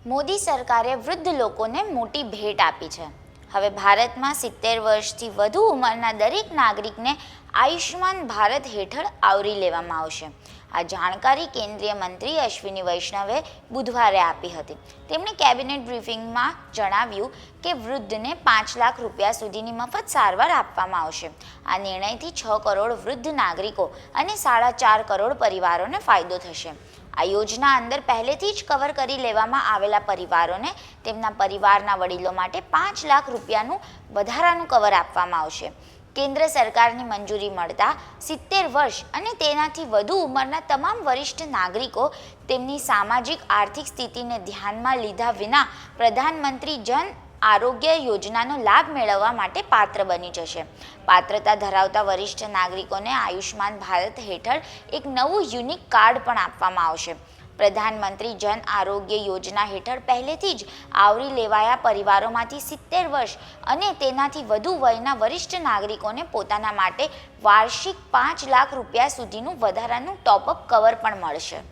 મોદી સરકારે વૃદ્ધ લોકોને મોટી ભેટ આપી છે। હવે ભારતમાં 70 વર્ષથી વધુ ઉંમરના દરેક નાગરિકને આયુષ્માન ભારત હેઠળ આવરી લેવામાં આવશે। આ જાણકારી કેન્દ્રીય મંત્રી અશ્વિની વૈષ્ણવે બુધવારે આપી હતી। તેમણે કેબિનેટ બ્રીફિંગમાં જણાવ્યું કે વૃદ્ધને 5 લાખ રૂપિયા સુધીની મફત સારવાર આપવામાં આવશે। આ નિર્ણયથી 6 કરોડ વૃદ્ધ નાગરિકો અને 4.5 કરોડ પરિવારોને ફાયદો થશે। આ યોજના અંદર પહેલેથી જ કવર કરી લેવામાં આવેલા પરિવારોને તેમના પરિવારના વડીલો માટે 5 લાખ રૂપિયાનું વધારાનું કવર આપવામાં આવશે। કેન્દ્ર સરકારની મંજૂરી મળતા 70 વર્ષ અને તેનાથી વધુ ઉંમરના તમામ વરિષ્ઠ નાગરિકો તેમની સામાજિક આર્થિક સ્થિતિને ધ્યાનમાં લીધા વિના પ્રધાનમંત્રી જન આરોગ્ય યોજનાનો લાભ મેળવવા માટે પાત્ર બની જશે। પાત્રતા ધરાવતા વરિષ્ઠ નાગરિકોને આયુષ્માન ભારત હેઠળ એક નવું યુનિક કાર્ડ પણ આપવામાં આવશે। પ્રધાનમંત્રી જન આરોગ્ય યોજના હેઠળ પહેલેથી જ આવરી લેવાયા પરિવારોમાંથી 70 વર્ષ અને તેનાથી વધુ વયના વરિષ્ઠ નાગરિકોને પોતાના માટે વાર્ષિક 5 લાખ રૂપિયા સુધીનું વધારાનું ટોપઅપ કવર પણ મળશે।